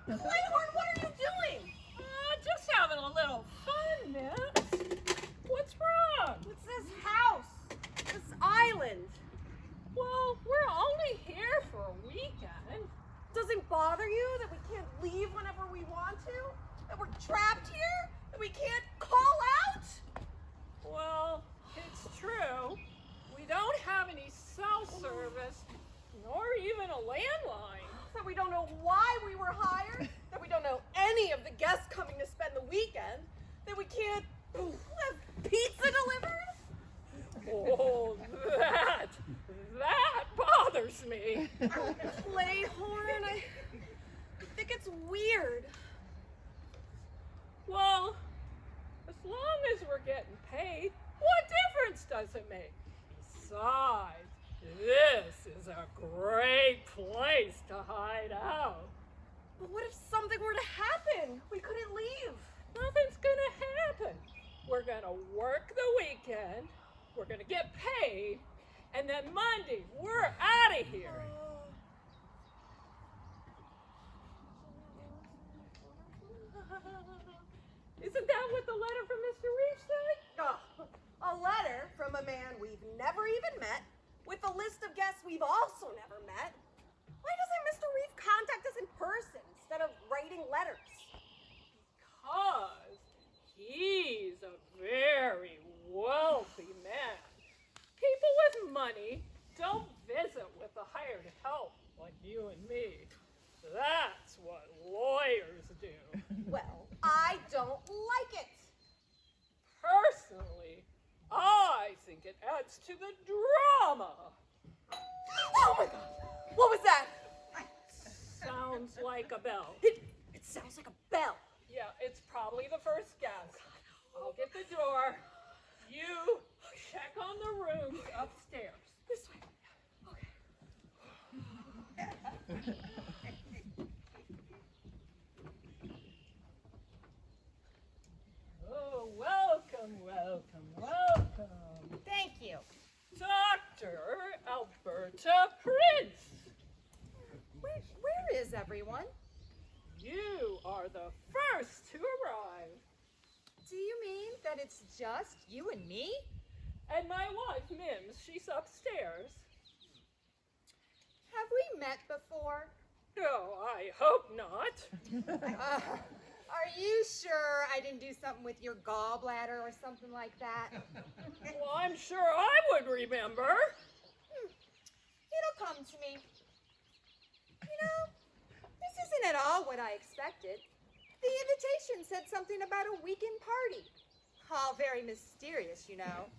Clayhorn, what are you doing? Just having a little fun, miss. What's wrong? It's this house, this island. Well, we're only here for a weekend. Does it bother you that we can't leave whenever we want to? That we're trapped here? That we can't call out? Well, it's true. We don't have any cell service, nor even a landline. That we don't know why we were hired? That we don't know any of the guests coming to spend the weekend? That we can't have pizza delivered? Oh, that bothers me. Clayhorn, I think it's weird. Well, as long as we're getting paid, what difference does it make? Besides, this is a great place to hide out. But what if something were to happen? We couldn't leave. Nothing's gonna happen. We're gonna work the weekend, we're gonna get paid, and then Monday, we're out of here. Isn't that what the letter from Mr. Reef said? A letter from a man we've never even met, with a list of guests we've also never met. Why doesn't Mr. Reef contact us in person instead of writing letters? Because he's a very wealthy man. People with money don't visit with a hired help like you and me. That's what lawyers do. Well, I don't like it. Personally, I think it adds to the drama. Oh my God! What was that? Sounds like a bell. It sounds like a bell. Yeah, it's probably the first guest. I'll get the door. You check on the rooms upstairs. This way. Okay. Oh, welcome, welcome, welcome. Thank you. Dr. Alberta Prince. Where is everyone? You are the first to arrive. Do you mean that it's just you and me? And my wife, Mims, she's upstairs. Have we met before? No, I hope not. Are you sure I didn't do something with your gallbladder or something like that? Well, I'm sure I would remember. It'll come to me. You know, this isn't at all what I expected. The invitation said something about a weekend party. All very mysterious, you know.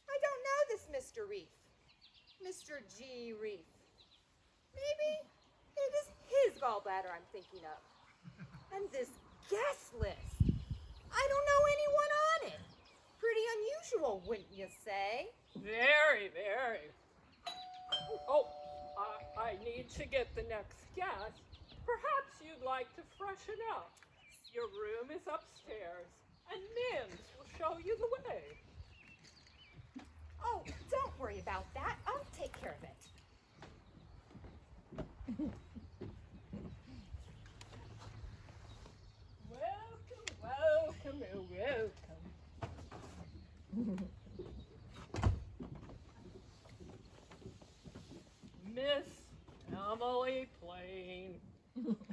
I don't know this Mr. Reef. Mr. G. Reef. Maybe it is his gallbladder I'm thinking of. And this guest list. I don't know anyone on it. Pretty unusual, wouldn't you say? Very, very. Oh, I need to get the next guest. Perhaps you'd like to freshen up. Your room is upstairs, and Mims will show you the way. Oh, don't worry about that. I'll take care of it. Welcome, welcome. Miss Emily Plain.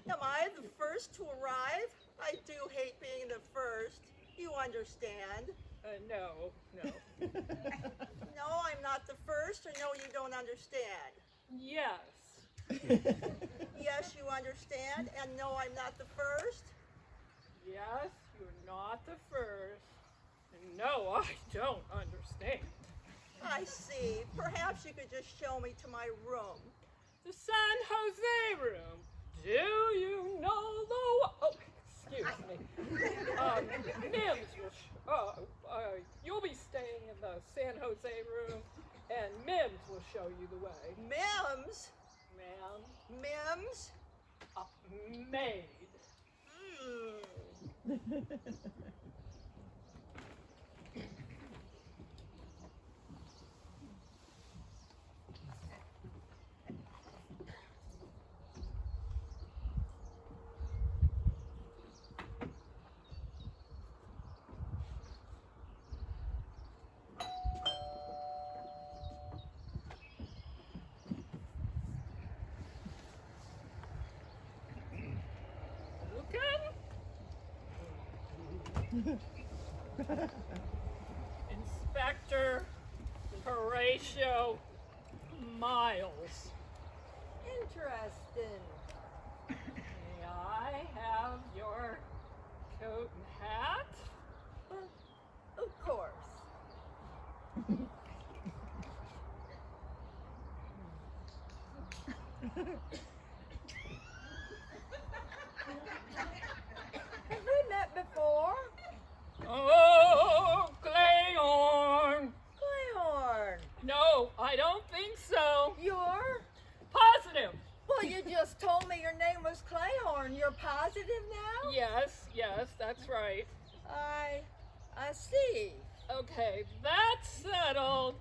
Am I the first to arrive? I do hate being the first. You understand. No. No, I'm not the first, or no, you don't understand. Yes. Yes, you understand, and no, I'm not the first. Yes, you're not the first. And no, I don't understand. I see. Perhaps you could just show me to my room. The San Jose room. Do you know the... Oh, excuse me. Mims will... you'll be staying in the San Jose room, and Mims will show you the way. Mims? Ma'am. Mims? Maid. Inspector Horatio Miles. Interesting. May I have your coat and hat? Of course. Have we met before? Oh, Clayhorn! Clayhorn. No, I don't think so. You're? Positive. Well, you just told me your name was Clayhorn. You're positive now? Yes, that's right. I see. Okay, that's settled.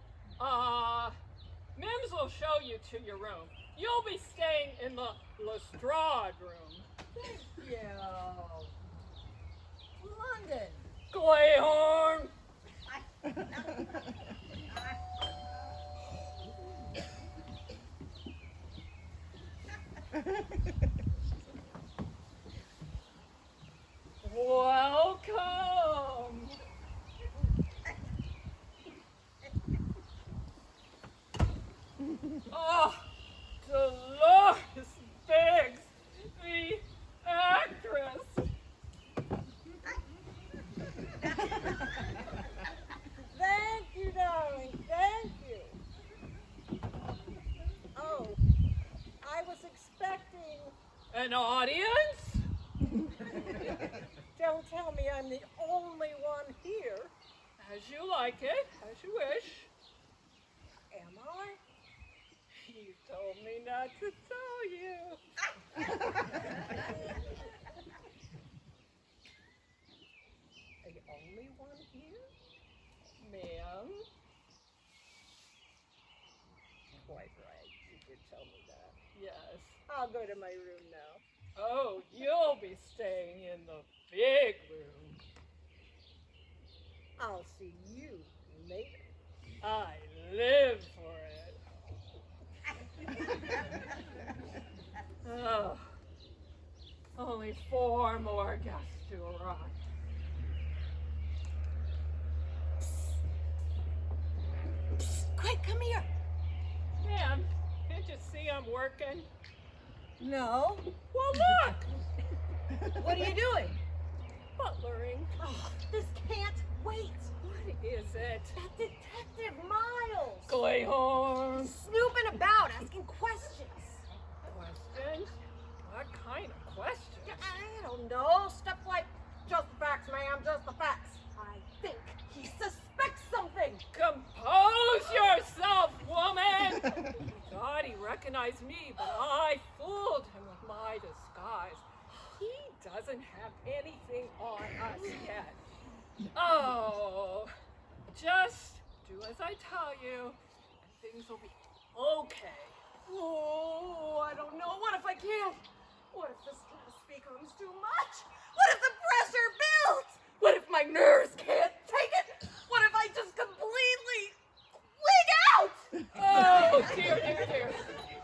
Mims will show you to your room. You'll be staying in the Lestrade room. Thank you. London. Clayhorn! Welcome! Oh, Dolores Biggs, the actress. Thank you, darling. Thank you. Oh, I was expecting. An audience? Don't tell me I'm the only one here. As you like it, as you wish. Am I? You told me not to tell you. The only one here? Ma'am? Quite right. You did tell me that. Yes. I'll go to my room now. Oh, you'll be staying in the big room. I'll see you later. I live for it. Oh, only 4 more guests to arrive. Quick, come here. Ma'am, can't you see I'm working? No. Well, look! What are you doing? Butlering. Oh, this can't wait. What is it? That Detective Miles. Clayhorn. Snooping about, asking questions. Questions? What kind of questions? I don't know. Stuff like, just the facts, ma'am, just the facts. I think he suspects something. Compose yourself, woman! He thought he recognized me, but I fooled him with my disguise. He doesn't have anything on us yet. Oh, just do as I tell you, and things will be okay. Oh, I don't know. What if I can't? What if this speaker's too much? What if the pressure builds? What if my nerves can't take it? What if I just completely wig out? Oh, dear.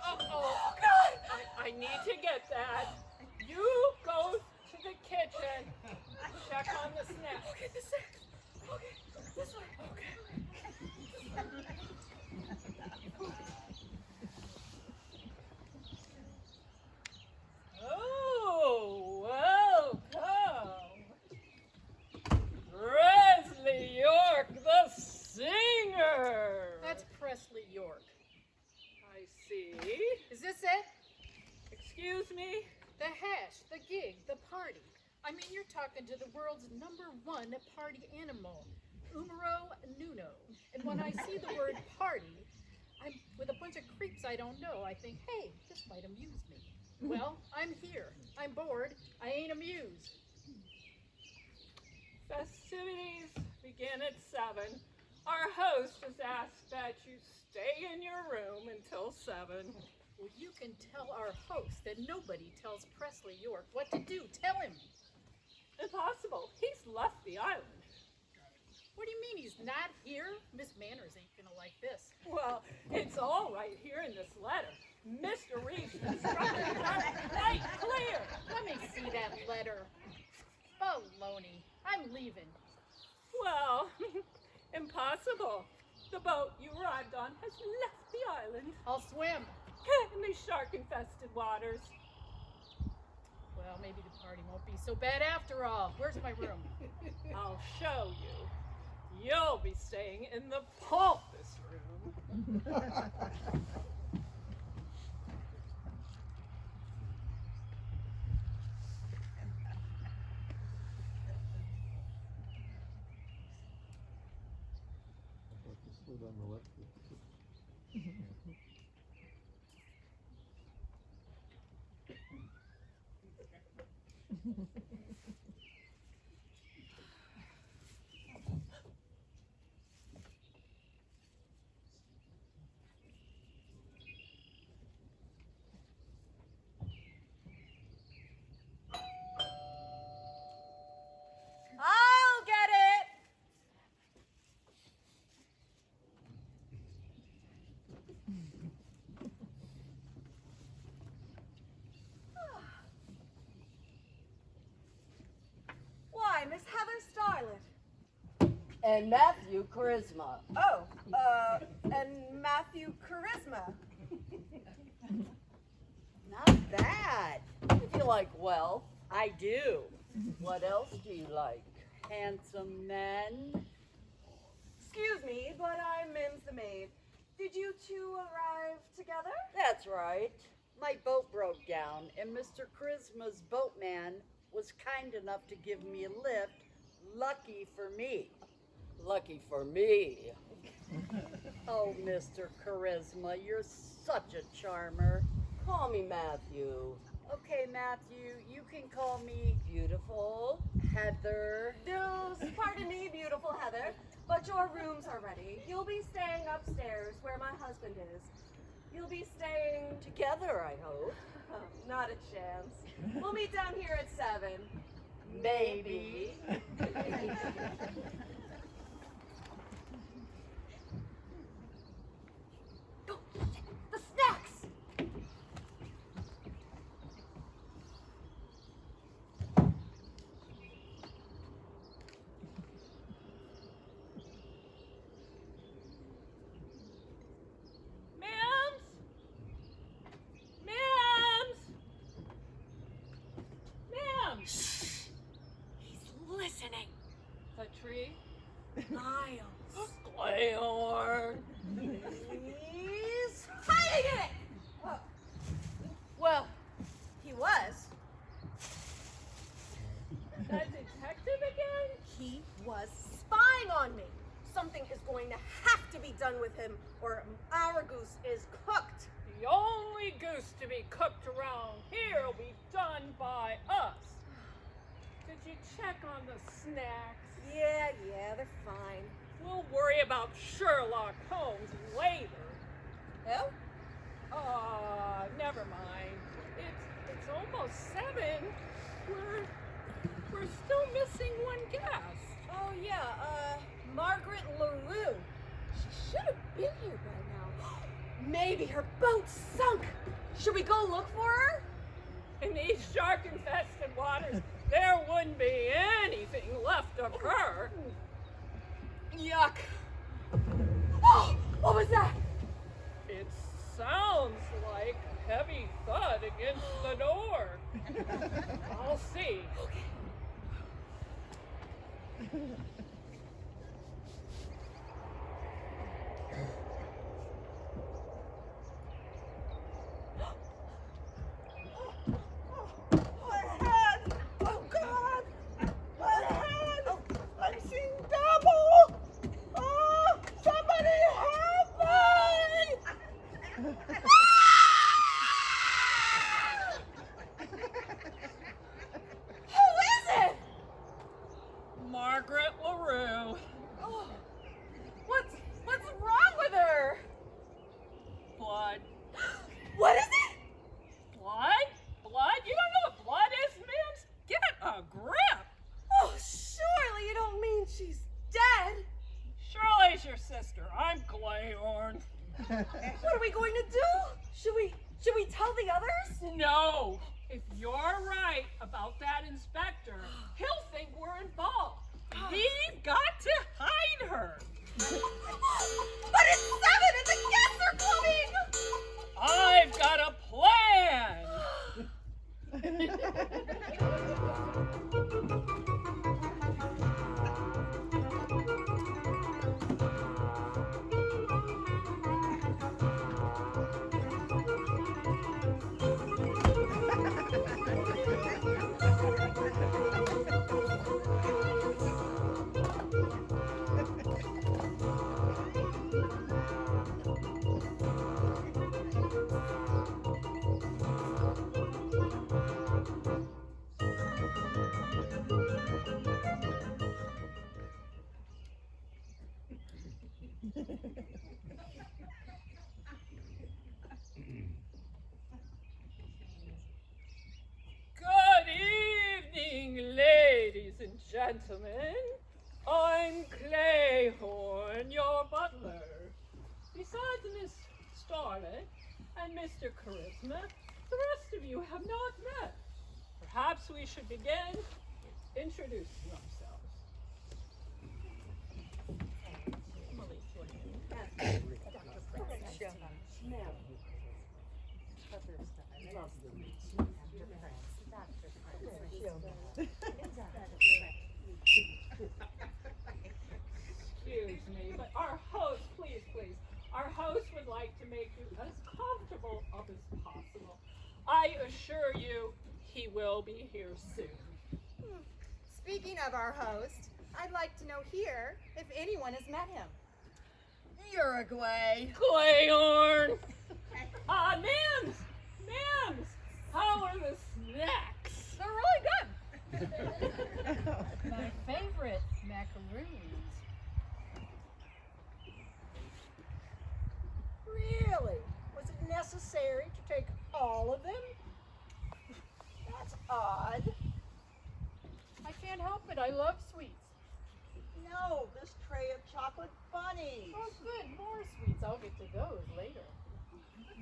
Oh, God. I need to get that. You go to the kitchen, check on the snacks. Okay, this way. Okay, this way. Okay. Oh, welcome. Presley York, the singer. That's Presley York. I see. Is this it? Excuse me? The hash, the gig, the party. I mean, you're talking to the world's #1 party animal, numero uno. And when I see the word party, I'm with a bunch of creeps I don't know. I think, hey, this might amuse me. Well, I'm here. I'm bored. I ain't amused. Festivities begin at 7. Our host has asked that you stay in your room until 7. Well, you can tell our host that nobody tells Presley York what to do. Tell him. Impossible. He's left the island. What do you mean he's not here? Miss Manners ain't gonna like this. Well, it's all right here in this letter. Mr. Reeves instructed us right clear. Let me see that letter. Baloney. I'm leaving? Well, impossible. The boat you arrived on has left the island I'll swim. in these shark-infested waters. Well, maybe the party won't be so bad after all. Where's my room? I'll show you. You'll be staying in the poultice room. I'll get it. Why, Miss Heather Starlet? And Matthew Charisma. Oh, and Matthew Charisma. Not bad. If you like wealth, I do. What else do you like? Handsome men? Excuse me, but I'm Mims the maid. Did you two arrive together? That's right. My boat broke down, and Mr. Charisma's boatman was kind enough to give me a lift. Lucky for me. Lucky for me. Oh, Mr. Charisma, you're such a charmer. Call me Matthew. Okay, Matthew, you can call me beautiful Heather. Dills, pardon me, beautiful Heather, but your rooms are ready. You'll be staying upstairs where my husband is. You'll be staying Together, I hope. Not a chance. We'll meet down here at 7. Maybe. Go, the snacks! Mims? Mims? Mims? He's listening. The tree? Miles. Gleorn. He's hiding it! Well, he was. That detective again? He was spying on me. Something is going to have to be done with him, or our goose is cooked. The only goose to be cooked around here will be done by us. Did you check on the snacks? Yeah, they're fine. We'll worry about Sherlock Holmes later. Oh? Never mind. It's almost 7. We're still missing one guest. Oh, yeah, Margaret LaRue. She should have been here by now. Maybe her boat sunk. Should we go look for her? In these shark-infested waters, there wouldn't be anything left of her. Yuck. Oh, what was that? It sounds like a heavy thud against the door. I'll see. My head! Oh, God! My head! Oh, I'm seeing double! Oh, somebody help me! Who is it? Margaret LaRue. Oh, what's wrong with her? Blood. What is it? Blood? Blood? You don't know what blood is, Mims? Get a grip. Oh, surely you don't mean she's dead. Shirley's your sister. I'm Gleorn. What are we going to do? Should we tell the others? No. If you're right about that inspector, he'll think we're involved. We've got to hide her. But it's 7 and the guests are coming! I've got a plan. Good evening, ladies and gentlemen. I'm Clayhorn, your butler. Besides Miss Starlet and Mr. Charisma, the rest of you have not met. Perhaps we should begin introducing ourselves. Emily, join me. Excuse me, but our host, please, our host would like to make you as comfortable as possible. I assure you, he will be here soon. Speaking of our host, I'd like to know here if anyone has met him. Uruguay. Clayhorn! Mams! How are the snacks? They're really good. My favorite, macaroons. Really? Was it necessary to take all of them? That's odd. I can't help it. I love sweets. No, this tray of chocolate bunnies. Oh, good. More sweets. I'll get to those later.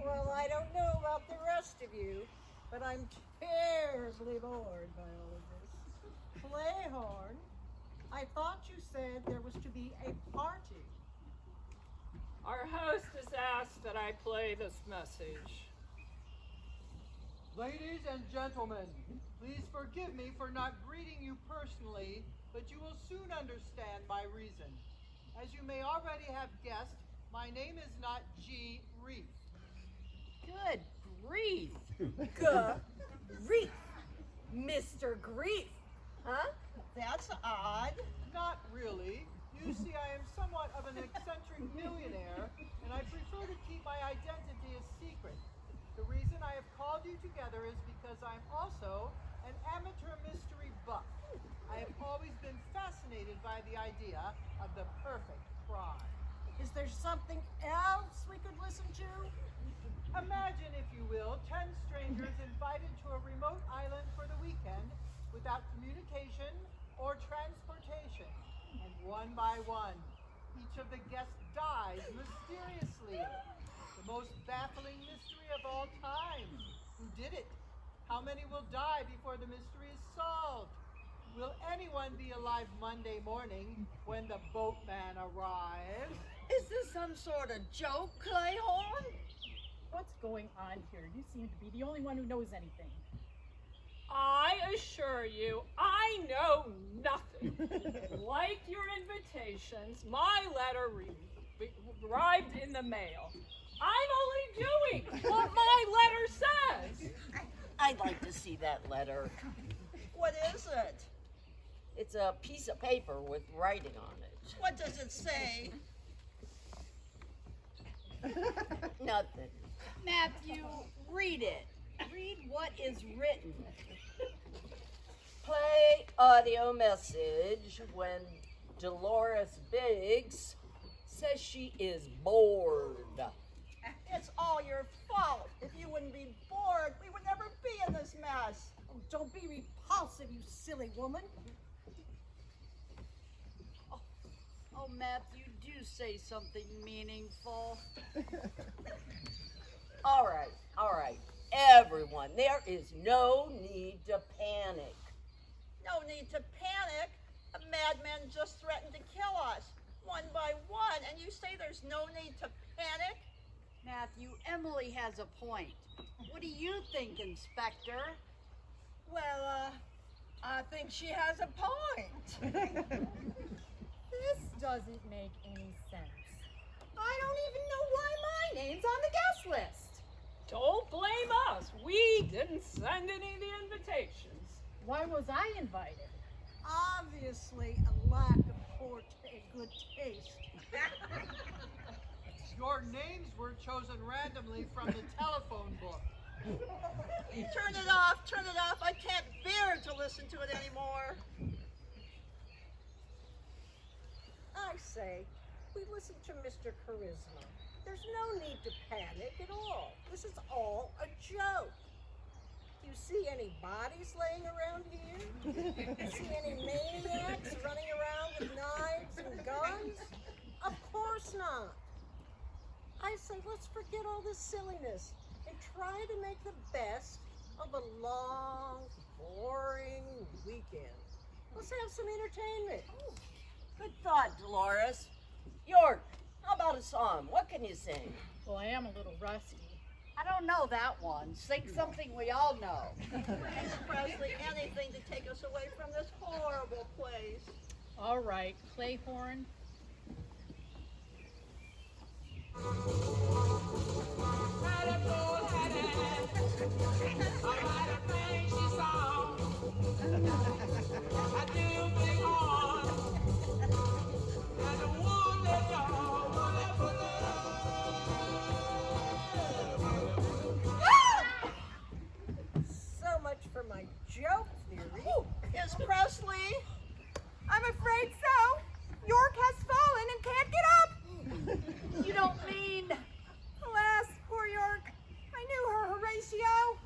Well, I don't know about the rest of you, but I'm terribly bored by all of this. Clayhorn, I thought you said there was to be a party. Our host has asked that I play this message. Ladies and gentlemen, please forgive me for not greeting you personally, but you will soon understand my reason. As you may already have guessed, my name is not G. Reef. Good grief. Grief. Mr. Grief. Huh? That's odd. Not really. You see, I am somewhat of an eccentric millionaire, and I prefer to keep my identity a secret. The reason I have called you together is because I'm also an amateur mystery buff. I have always been fascinated by the idea of the perfect crime. Is there something else we could listen to? Imagine, if you will, 10 strangers invited to a remote island for the weekend without communication or transportation. And one by one, each of the guests dies mysteriously. The most baffling mystery of all time. Who did it? How many will die before the mystery is solved? Will anyone be alive Monday morning when the boatman arrives? Is this some sort of joke, Clayhorn? What's going on here? You seem to be the only one who knows anything. I assure you, I know nothing. Like your invitations, my letter arrived in the mail. I'm only doing what my letter says. I'd like to see that letter. What is it? It's a piece of paper with writing on it. What does it say? Nothing. Matthew, read it. Read what is written. Play audio message when Dolores Biggs says she is bored. It's all your fault. If you wouldn't be bored, we would never be in this mess. Oh, don't be repulsive, you silly woman. Oh, Matthew, do say something meaningful. All right. Everyone, there is no need to panic. No need to panic. A madman just threatened to kill us, one by one, and you say there's no need to panic? Matthew, Emily has a point. What do you think, Inspector? Well, I think she has a point. This doesn't make any sense. I don't even know why my name's on the guest list. Don't blame us. We didn't send any of the invitations. Why was I invited? Obviously, a lack of good taste. Your names were chosen randomly from the telephone book. Turn it off, turn it off. I can't bear to listen to it anymore. I say, we listen to Mr. Charisma. There's no need to panic at all. This is all a joke. Do you see any bodies laying around here? See any maniacs running around with knives and guns? Of course not. I say, let's forget all this silliness and try to make the best of a long, boring weekend. Let's have some entertainment. Good thought, Dolores. York, how about a song? What can you sing? Well, I am a little rusty. I don't know that one. Sing something we all know. Please, Presley, anything to take us away from this horrible place. All right, Clayhorn. So much for my joke theory. Is Presley? I'm afraid so. York has fallen and can't get up. You don't mean... Alas, poor York. I knew her, Horatio.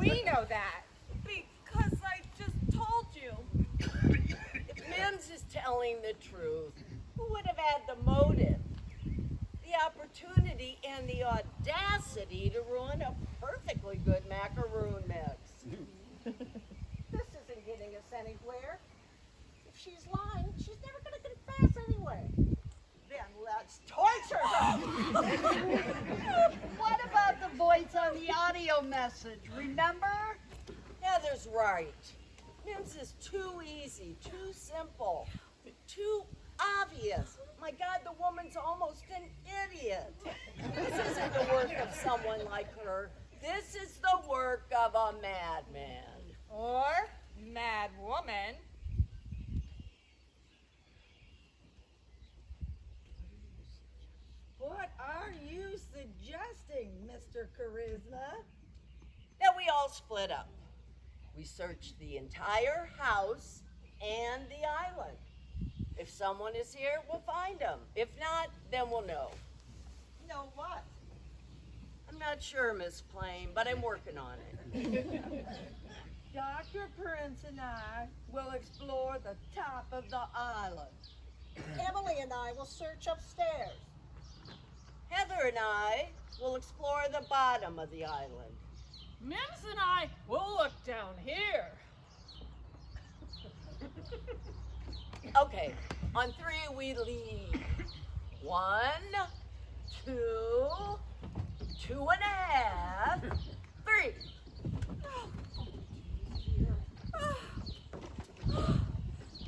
we know that? Because I just told you. If Mims is telling the truth, who would have had the motive, the opportunity, and the audacity to ruin a perfectly good macaroon mix? This isn't getting us anywhere. If she's lying, she's never going to confess anyway. Then let's torture her. What about the voice on the audio message? Remember? Heather's right. Mims is too easy, too simple, too obvious. My God, the woman's almost an idiot. This isn't the work of someone like her. This is the work of a madman. Or mad woman. What are you suggesting, Mr. Charisma? That we all split up. We searched the entire house and the island. If someone is here, we'll find them. If not, then we'll know. Know what? I'm not sure, Miss Plain, but I'm working on it. Dr. Prince and I will explore the top of the island. Emily and I will search upstairs. Heather and I will explore the bottom of the island. Mims and I will look down here. Okay, on 3 we leave. 1, 2, 2.5, 3.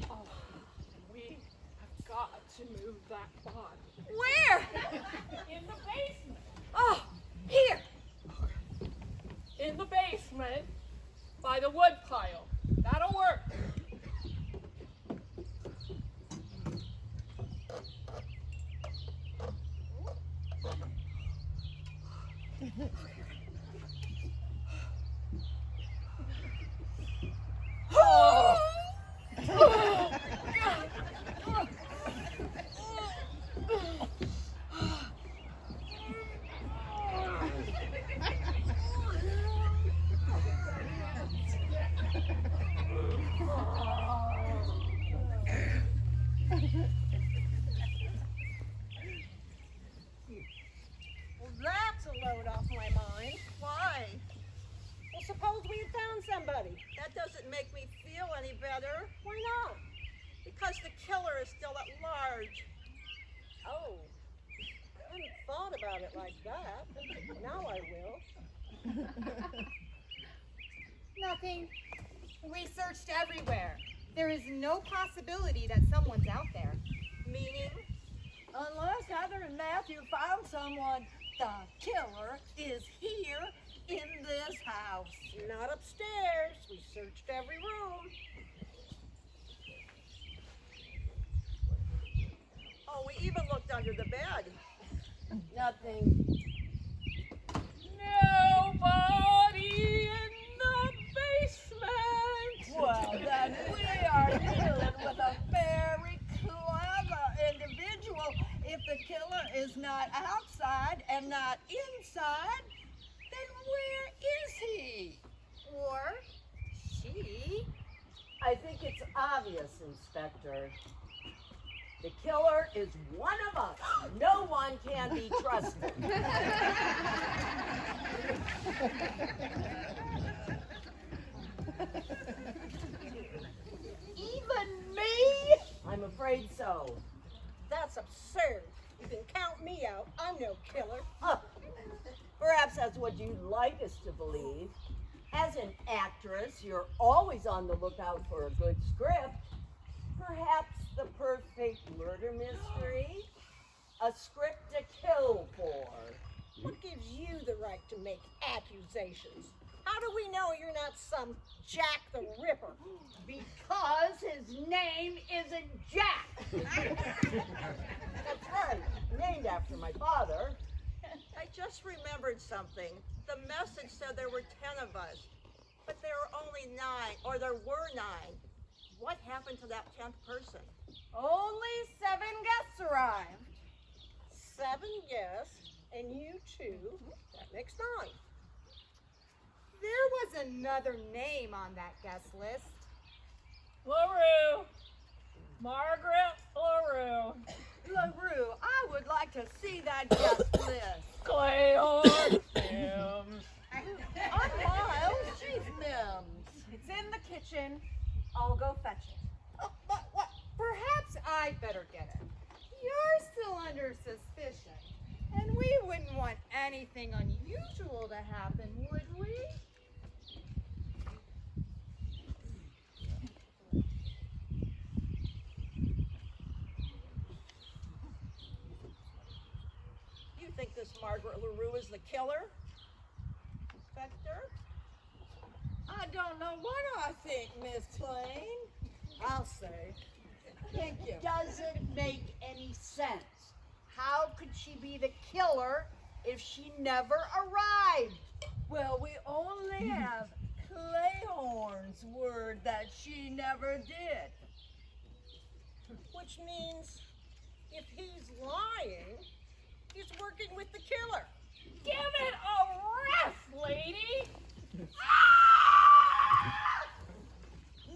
Oh, we have got to move that body. Where? In the basement. Oh, here. In the basement, by the wood pile. That'll work. Well, that's a load off my mind. Why? Well, suppose we had found somebody. That doesn't make me feel any better. Why not? Because the killer is still at large. Oh, I hadn't thought about it like that. Now I will. Nothing. We searched everywhere. There is no possibility that someone's out there. Meaning? Unless Heather and Matthew found someone, the killer is here in this house. Not upstairs. We searched every room. Oh, we even looked under the bed. Nothing. Nobody in the basement. Well, then we are dealing with a very clever individual. If the killer is not outside and not inside, then where is he? Or she. I think it's obvious, Inspector. The killer is one of us. No one can be trusted. Even me? I'm afraid so. That's absurd. You can count me out. I'm no killer. Perhaps that's what you'd like us to believe. As an actress, you're always on the lookout for a good script. Perhaps the perfect murder mystery? A script to kill for. What gives you the right to make accusations? How do we know you're not some Jack the Ripper? Because his name isn't Jack. That's right, named after my father. I just remembered something. The message said there were 10 of us, but there were only 9, or there were 9. What happened to that 10th person? Only 7 guests arrived. 7 guests, and you 2. That makes 9. There was another name on that guest list. LaRue. Margaret LaRue. LaRue, I would like to see that guest list. Clayhorn. Mims. I'm Miles, she's Mims. It's in the kitchen. I'll go fetch it. Oh, but what? Perhaps I'd better get it. You're still under suspicion, and we wouldn't want anything unusual to happen, would we? You think this Margaret LaRue is the killer? Inspector? I don't know what I think, Miss Plain. I'll say. Thank you. Doesn't make any sense. How could she be the killer if she never arrived? Well, we only have Clayhorn's word that she never did. Which means if he's lying, he's working with the killer. Give it a rest, lady.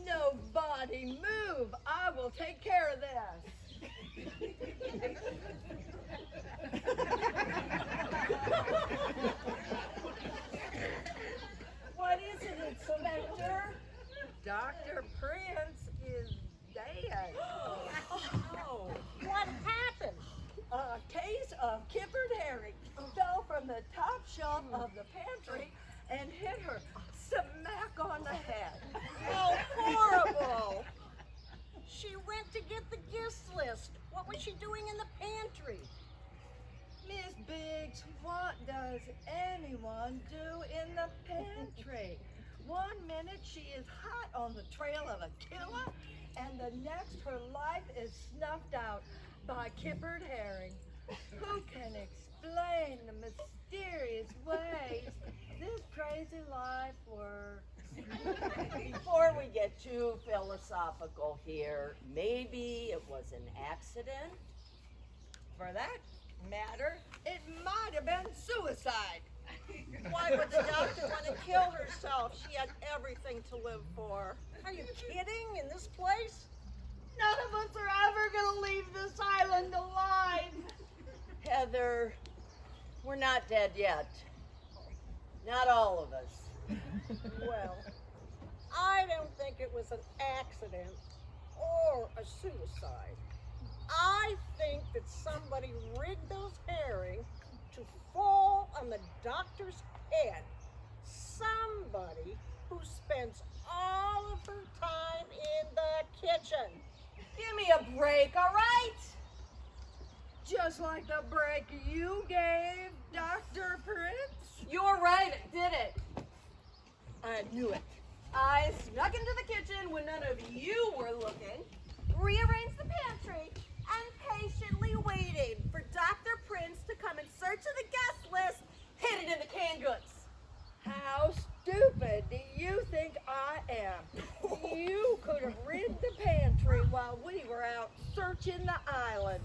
Nobody move. I will take care of this. What is it, Inspector? Dr. Prince is dead. Oh, what happened? A case of kippered herring fell from the top shelf of the pantry and hit her smack on the head. How horrible! She went to get the guest list. What was she doing in the pantry? Miss Biggs, what does anyone do in the pantry? 1 minute she is hot on the trail of a killer, and the next her life is snuffed out by kippered herring. Who can explain the mysterious ways this crazy life works? Before we get too philosophical here, maybe it was an accident? For that matter, it might have been suicide. Why would the doctor want to kill herself? She had everything to live for. Are you kidding? In this place? None of us are ever gonna leave this island alive. Heather, we're not dead yet. Not all of us. Well, I don't think it was an accident or a suicide. I think that somebody rigged those herring to fall on the doctor's head. Somebody who spends all of her time in the kitchen. Give me a break, all right? Just like the break you gave, Dr. Prince. You're right, I did it. I knew it. I snuck into the kitchen when none of you were looking, rearranged the pantry, and patiently waited for Dr. Prince to come in search of the guest list hidden in the canned goods. How stupid do you think I am? You could have rigged the pantry while we were out searching the island.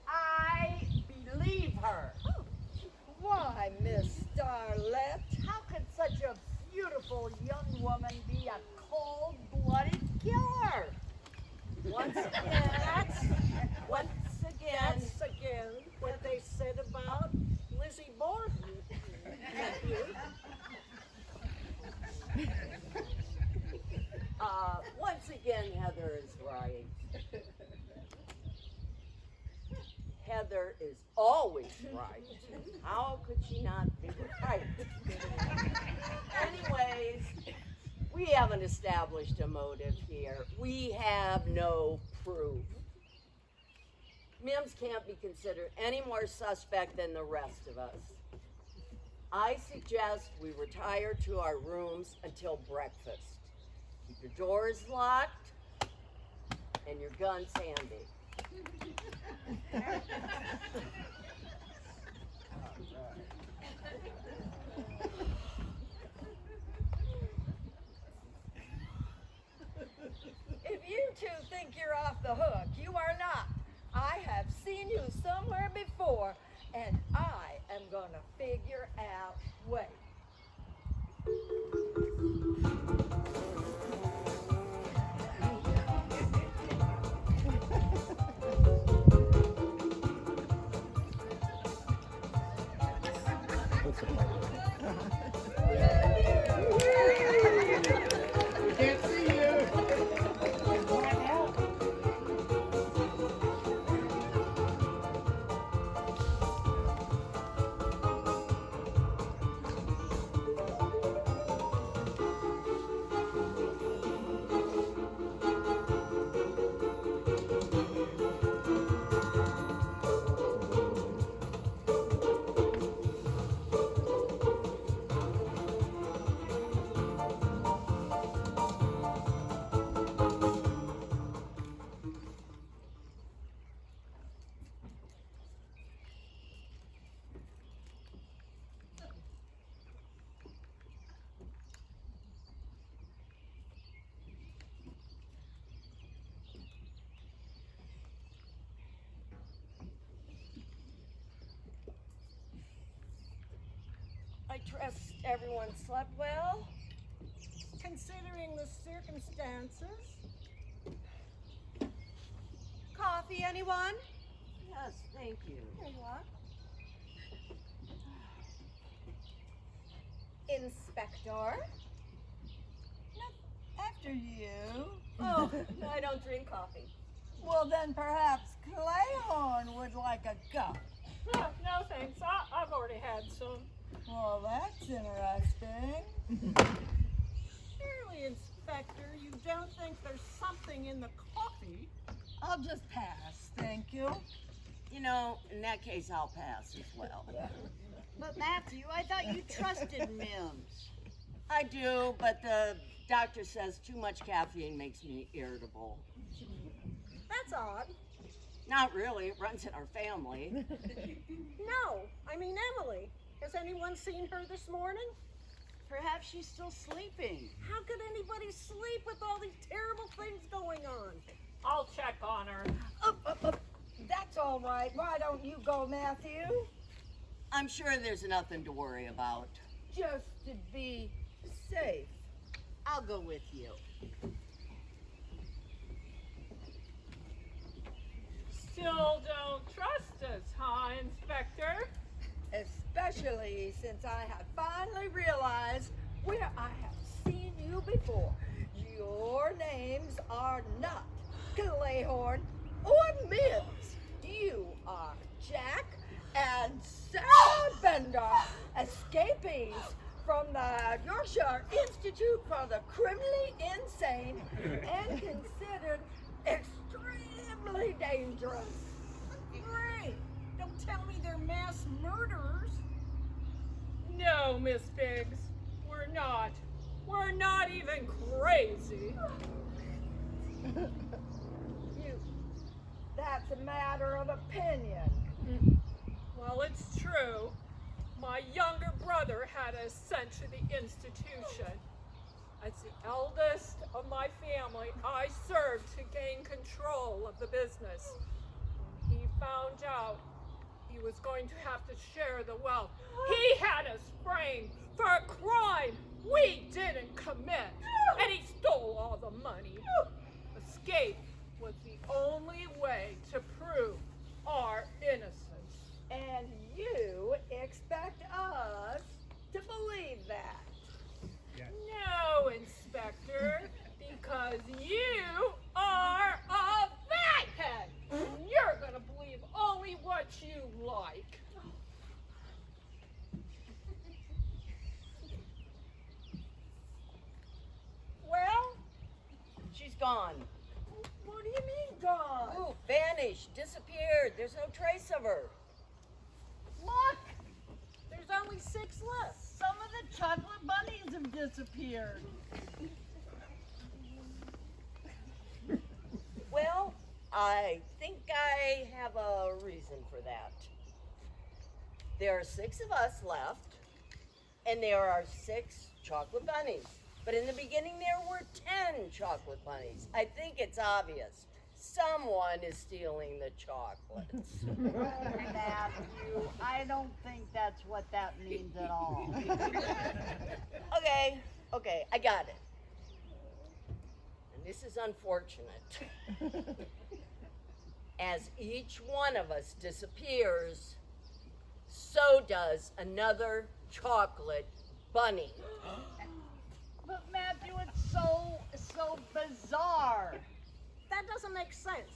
I believe her. Why, Miss Starlet, how could such a beautiful young woman be a cold-blooded killer? Once again, That's again what they said about Lizzie Borden. once again, Heather is right. Heather is always right. How could she not be right? Anyways, we haven't established a motive here. We have no proof. Mims can't be considered any more suspect than the rest of us. I suggest we retire to our rooms until breakfast. Keep your doors locked and your guns handy. If you two think you're off the hook, you are not. I have seen you somewhere before, and I am gonna figure out ways. trust everyone slept well. Considering the circumstances. Coffee, anyone? Yes, thank you. Here you are. Inspector? After you. Oh, I don't drink coffee. Well, then perhaps Clayhorn would like a cup. Oh, no thanks. I've already had some. Well, that's interesting. Surely, Inspector, you don't think there's something in the coffee? I'll just pass, thank you. You know, in that case, I'll pass as well. But Matthew, I thought you trusted Mims. I do, but the doctor says too much caffeine makes me irritable. That's odd. Not really, it runs in our family. No, I mean Emily. Has anyone seen her this morning? Perhaps she's still sleeping. How could anybody sleep with all these terrible things going on? I'll check on her. That's all right. Why don't you go, Matthew? I'm sure there's nothing to worry about. Just to be safe. I'll go with you. Still don't trust us, huh, Inspector? Especially since I have finally realized where I have seen you before. Your names are not Clayhorn or Mims. You are Jack and Sarah Bender, escapees from the Yorkshire Institute for the Criminally Insane and considered extremely dangerous. Great. Don't tell me they're mass murderers. No, Miss Biggs. We're not. We're not even crazy. That's a matter of opinion. Well, it's true. My younger brother had us sent to the institution. As the eldest of my family, I served to gain control of the business. When he found out he was going to have to share the wealth, he had us framed for a crime we didn't commit. And he stole all the money. Escape was the only way to prove our innocence. And you expect us to believe that? No, Inspector, because you are a fathead. And you're gonna believe only what you like. Well, she's gone. What do you mean gone? Ooh, vanished, disappeared. There's no trace of her. Look! There's only 6 left. Some of the chocolate bunnies have disappeared. Well, I think I have a reason for that. There are 6 of us left, and there are 6 chocolate bunnies. But in the beginning, there were 10 chocolate bunnies. I think it's obvious. Someone is stealing the chocolates. Matthew, I don't think that's what that means at all. Okay, I got it. And this is unfortunate. As each one of us disappears, so does another chocolate bunny. But Matthew, it's so bizarre. That doesn't make sense.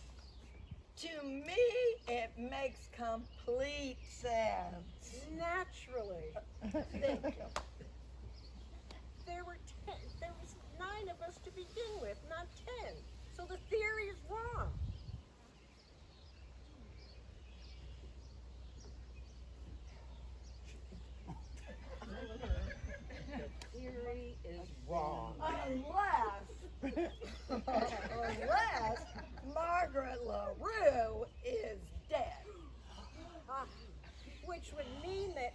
To me, it makes complete sense. Naturally. Thank you. There was 9 of us to begin with, not 10. So the theory is wrong. The theory is wrong. Unless Margaret LaRue is dead. Which would mean that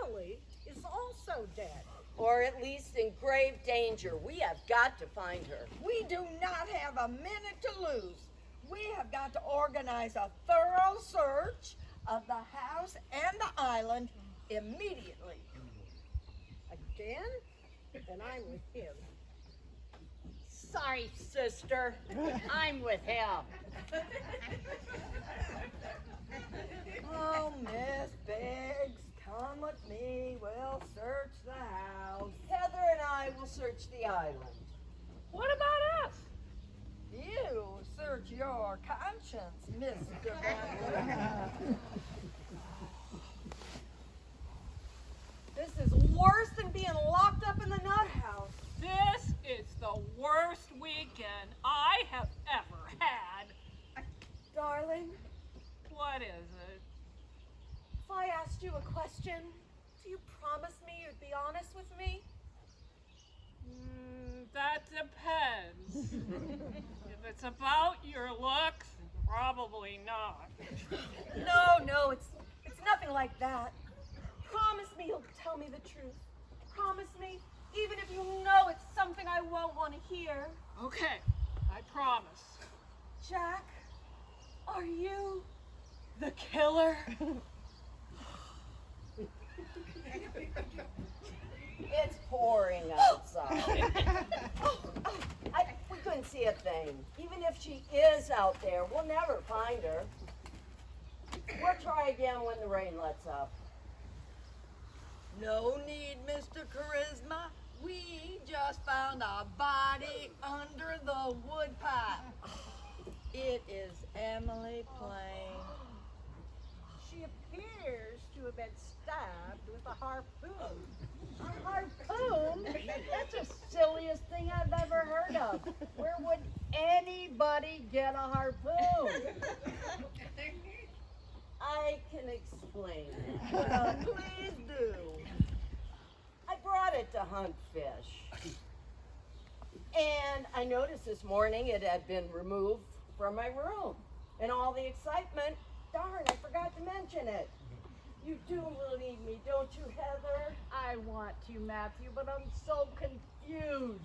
Emily is also dead. Or at least in grave danger. We have got to find her. We do not have a minute to lose. We have got to organize a thorough search of the house and the island immediately. Dan, then I'm with him. Sorry, sister. I'm with him. Oh, Miss Biggs, come with me. We'll search the house. Heather and I will search the island. What about us? You search your conscience, Mr. Butler. This is worse than being locked up in the nut house. This is the worst weekend I have ever had. Darling, What is it? if I asked you a question, do you promise me you'd be honest with me? That depends. If it's about your looks, probably not. No, it's nothing like that. Promise me you'll tell me the truth. Promise me, even if you know it's something I won't want to hear. Okay, I promise. Jack, are you the killer? It's pouring outside. We couldn't see a thing. Even if she is out there, we'll never find her. We'll try again when the rain lets up. No need, Mr. Charisma. We just found a body under the woodpile. It is Emily Plain. She appears to have been stabbed with a harpoon. A harpoon? That's the silliest thing I've ever heard of. Where would anybody get a harpoon? I can explain it. Please do. I brought it to hunt fish. And I noticed this morning it had been removed from my room. In all the excitement, darn, I forgot to mention it. You do believe me, don't you, Heather? I want to, Matthew, but I'm so confused.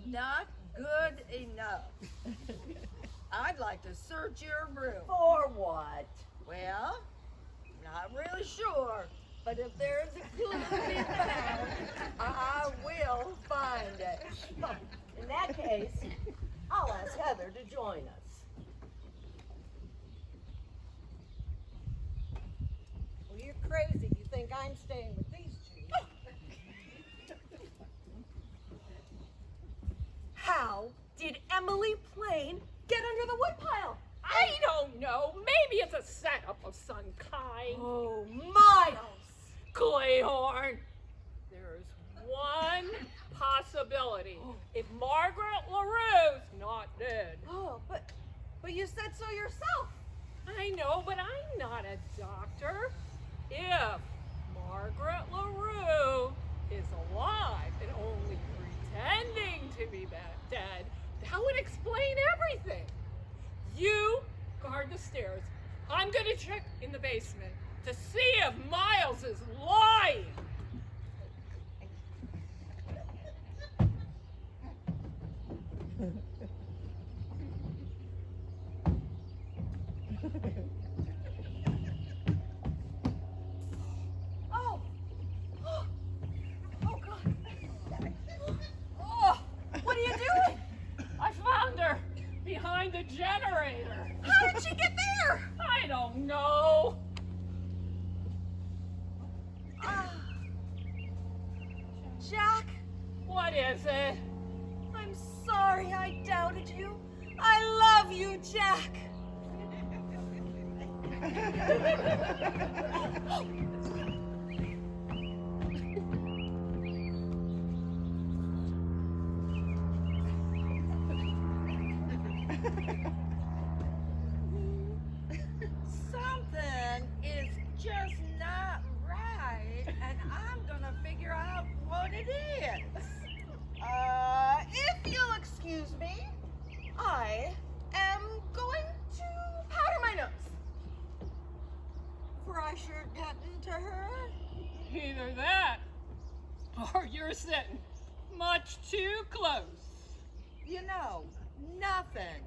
Not good enough. I'd like to search your room. For what? Well, not really sure, but if there's a clue to be found, I will find it. In that case, I'll ask Heather to join us. Well, you're crazy if you think I'm staying with these two. How did Emily Plain get under the woodpile? I don't know. Maybe it's a setup of some kind. Oh, Miles! Clayhorn, there's one possibility. If Margaret LaRue's not dead. Oh, but you said so yourself. I know, but I'm not a doctor. If Margaret LaRue is alive and only pretending to be dead, that would explain everything. You guard the stairs. I'm gonna check in the basement to see if Miles is lying. Oh! Oh, God! Oh! What are you doing? I found her behind the generator. How did she get there? I don't know. Jack, What is it? I'm sorry I doubted you. I love you, Jack. Something is just not right, and I'm gonna figure out what it is. If you'll excuse me, I am going to powder my nose. For I sure gotten to her. Either that, or you're sitting much too close. You know, nothing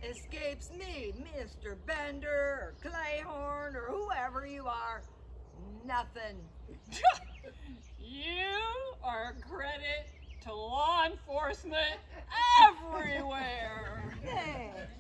Escapes me, Mr. Bender or Clayhorn or whoever you are. Nothing. You are a credit to law enforcement everywhere. Thanks.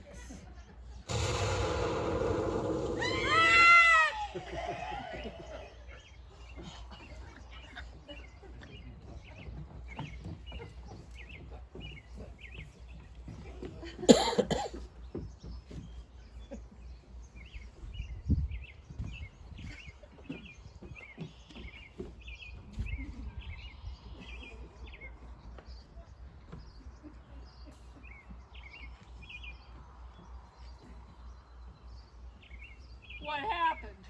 What happened?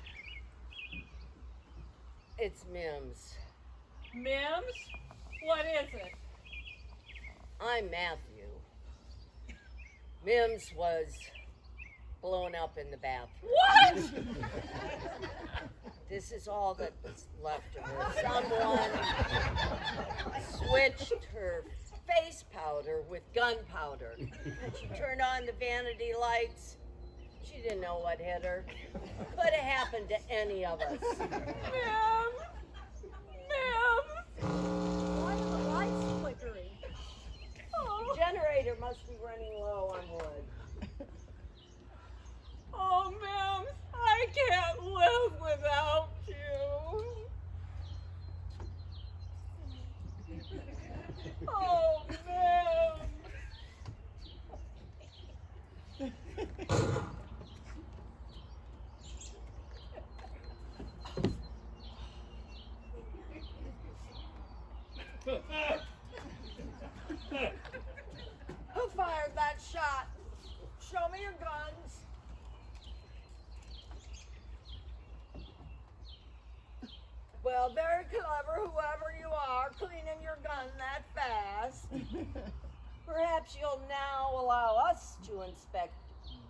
It's Mims. Mims? What is it? I'm Matthew. Mims was blown up in the bathroom. What? This is all that's left of her. Someone switched her face powder with gunpowder. And she turned on the vanity lights. She didn't know what hit her. Could have happened to any of us. Mims! Mims! Why are the lights flickering? The generator must be running low on wood. Oh, Mims, I can't live without you. Oh, Mims. Who fired that shot? Show me your guns. Well, very clever, whoever you are, cleaning your gun that fast. Perhaps you'll now allow us to inspect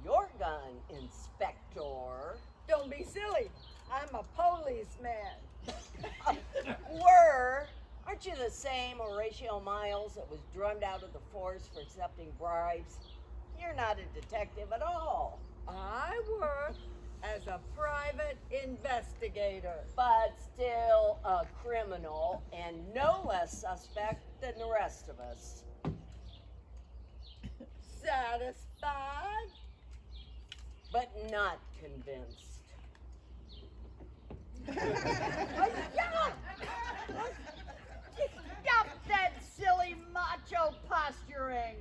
your gun, Inspector. Don't be silly. I'm a policeman. Aren't you the same Horatio Miles that was drummed out of the force for accepting bribes? You're not a detective at all. I work as a private investigator. But still a criminal and no less suspect than the rest of us. Satisfied? But not convinced. Stop that silly macho posturing.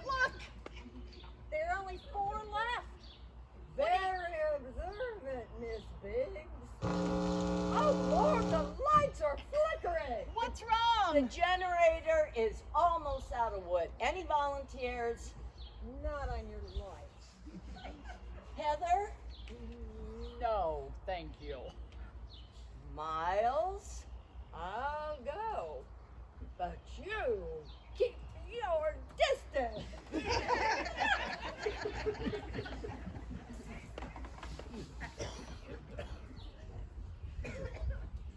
Look! There are only 4 left. Very observant, Miss Biggs. Oh, Lord, the lights are flickering. What's wrong? The generator is almost out of wood. Any volunteers? Not on your lights. Heather? No, thank you. Miles? I'll go. But you keep your distance.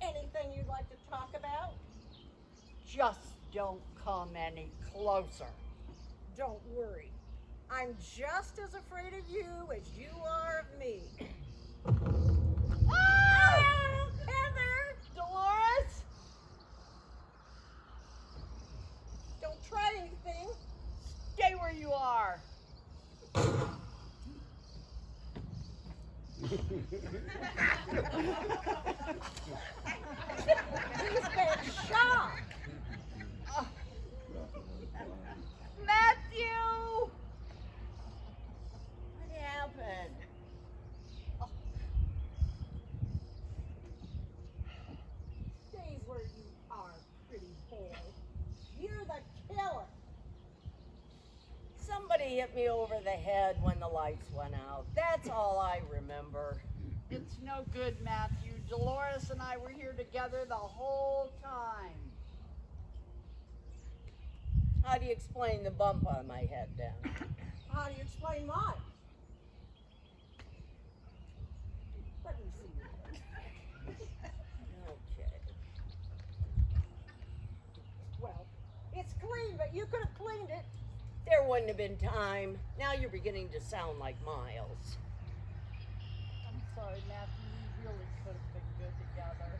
Anything you'd like to talk about? Just don't come any closer. Don't worry. I'm just as afraid of you as you are of me. Ah! Heather! Dolores? Don't try anything. Stay where you are. He's been shot. Matthew! What happened? Stays where you are, pretty boy. You're the killer. Somebody hit me over the head when the lights went out. That's all I remember. It's no good, Matthew. Dolores and I were here together the whole time. How do you explain the bump on my head then? How do you explain mine? Let me see your face. Okay. Well, it's clean, but You could have cleaned it. There wouldn't have been time. Now you're beginning to sound like Miles. I'm sorry, Matthew. We really could have been good together.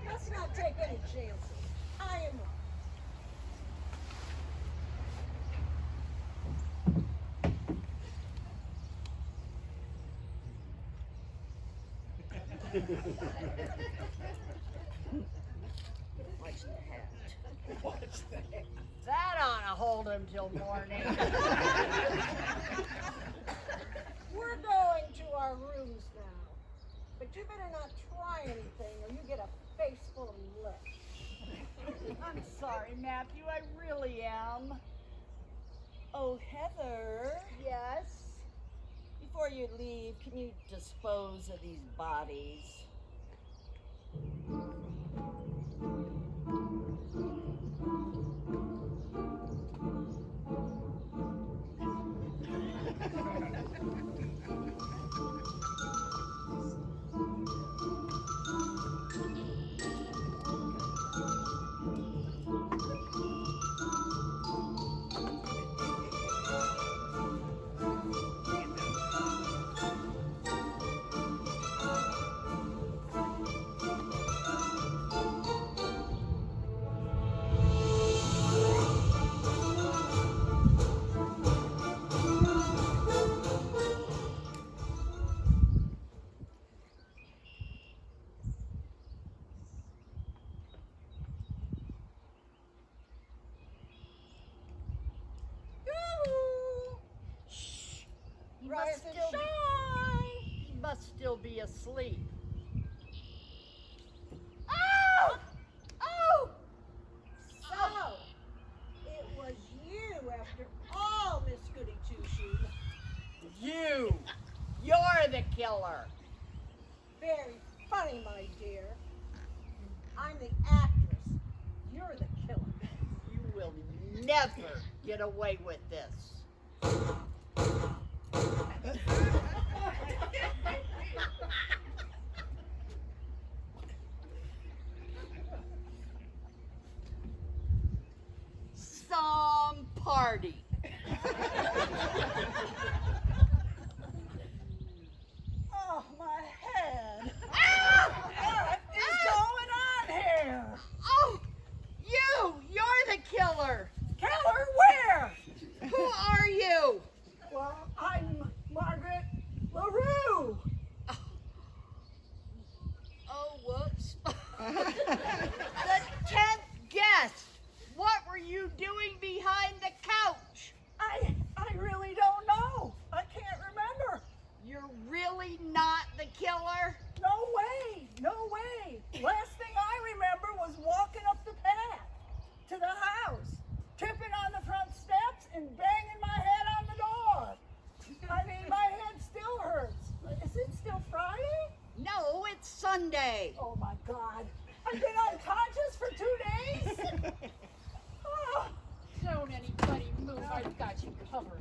Let's not take any chances. I am wrong. Watch the hat. That ought to hold him till morning. We're going to our rooms now. But you better not try anything or you get a face full of lips. I'm sorry, Matthew. I really am. Oh, Heather. Yes? Before you leave, can you dispose of these bodies? Rise and still be- shine! He must still be asleep. Oh! Oh! So, it was you after all, Miss Goody Two-Shoes. You! You're the killer. Very funny, my dear. I'm the actress. You're the killer. You will never get away with this. Some party. Oh, my head. What is going on here? Oh, you're the killer. Keller, where? Who are you? Well, I'm Margaret LaRue. Oh, whoops. The 10th guest. What were you doing behind the couch? I really don't know. I can't remember. You're really not the killer? No way. No way. Last thing I remember was walking up the path to the house, tripping on the front steps and banging my head on the door. I mean, my head still hurts. Is it still Friday? No, it's Sunday. Oh my God. I've been unconscious for 2 days? Oh, Don't anybody move. I've got you covered.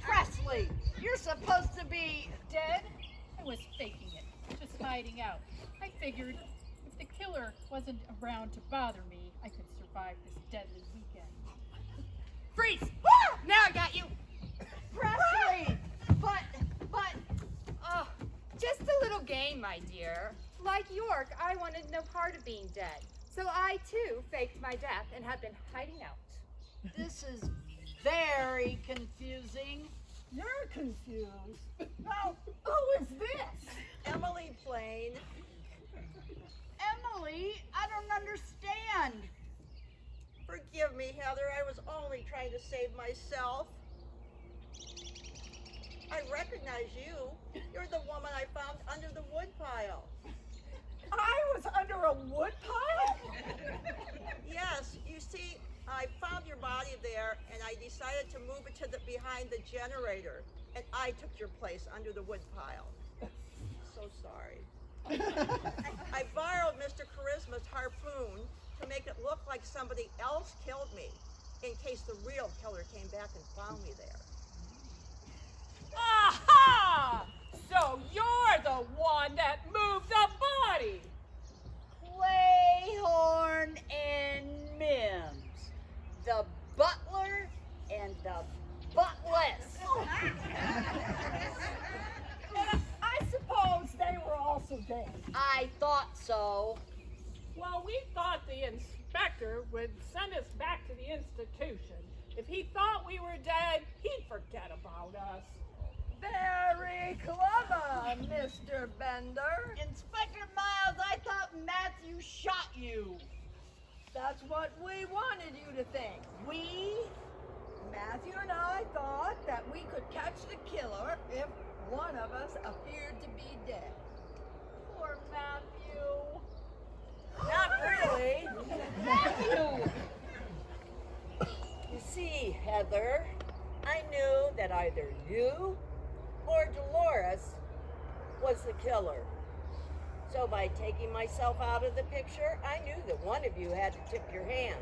Presley, you're supposed to be Dead? I was faking it. Just hiding out. I figured if the killer wasn't around to bother me, I could survive this deadly weekend. Freeze! Now I got you! Presley. But Oh, just a little game, my dear. Like York, I wanted no part of being dead. So I, too, faked my death and have been hiding out. this is very confusing. you're confused. Now, who is this? Emily Plain. Emily, I don't understand. Forgive me, Heather. I was only trying to save myself. I recognize you. You're the woman I found under the woodpile. I was under a wood pile? Yes, you see, I found your body there, and I decided to move it to the behind the generator, and I took your place under the woodpile. So sorry. I borrowed Mr. Charisma's harpoon to make it look like somebody else killed me, in case the real killer came back and found me there. Aha! So you're the one that moved the body! Clayhorn and Mims. Well, we thought the inspector would send us back to the institution. If he thought we were dead, he'd forget about us. Very clever, Mr. Bender. Inspector Miles, I thought Matthew shot you. That's what we wanted you to think. We, Matthew and I, thought that we could catch the killer if one of us appeared to be dead. Poor Matthew. Not really. Matthew! You see, Heather, I knew that either you or Dolores was the killer. So by taking myself out of the picture, I knew that one of you had to tip your hand.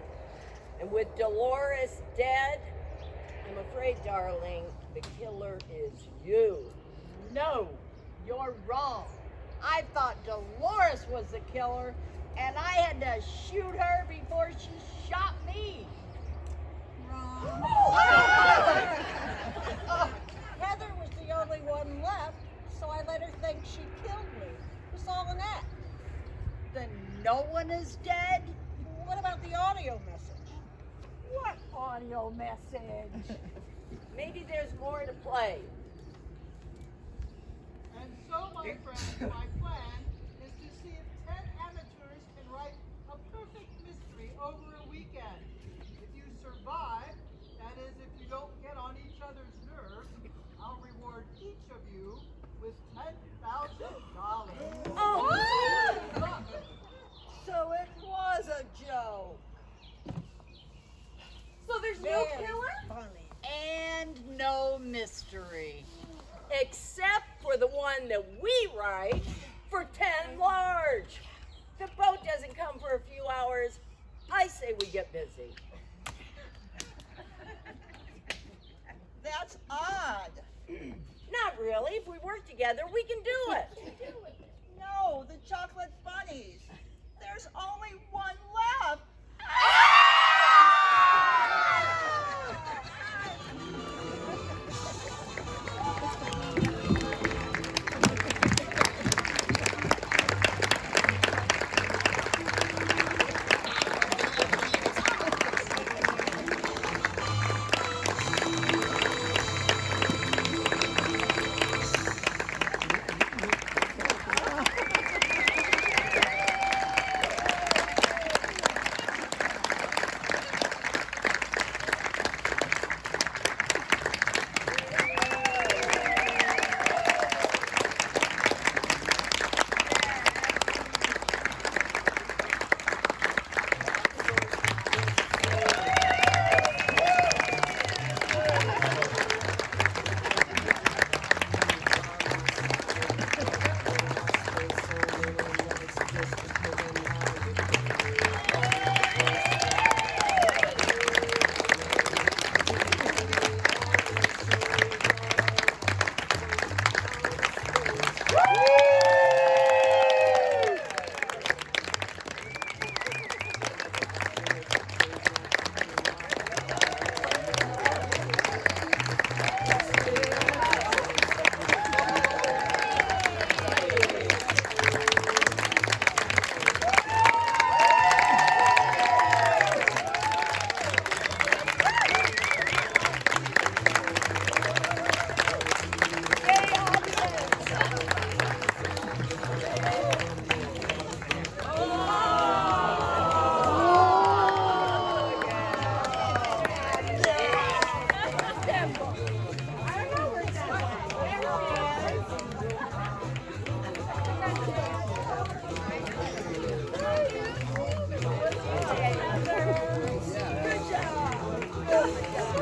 And with Dolores dead, I'm afraid, darling, the killer is you. No, you're wrong. I thought Dolores was the killer, and I had to shoot her before she shot me. Heather was the only one left, so I let her think she killed me. It was all an act. Then no one is dead? What about the audio message? What audio message? Maybe there's more to play. And so, my friends, my plan is to see if 10 amateurs can write a perfect mystery over a weekend. If you survive, that is, if you don't get on each other's nerves, I'll reward each of you with $10,000. So it was a joke. So there's no Very killer? funny. And no mystery. Except for the one that we write for 10 large. The boat doesn't come for a few hours. I say we get busy. That's odd. Not really. If we work together, we can do it. No, the chocolate bunnies. There's only one left.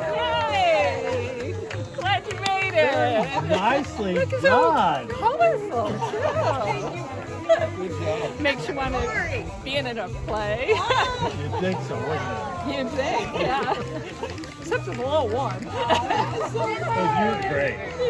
Yay! Glad you made it. Nicely Look, so done. colorful, too. Makes you want to be in a play. You'd think so, wouldn't You'd think, yeah. Except it's a little warm. you? Oh, you're great.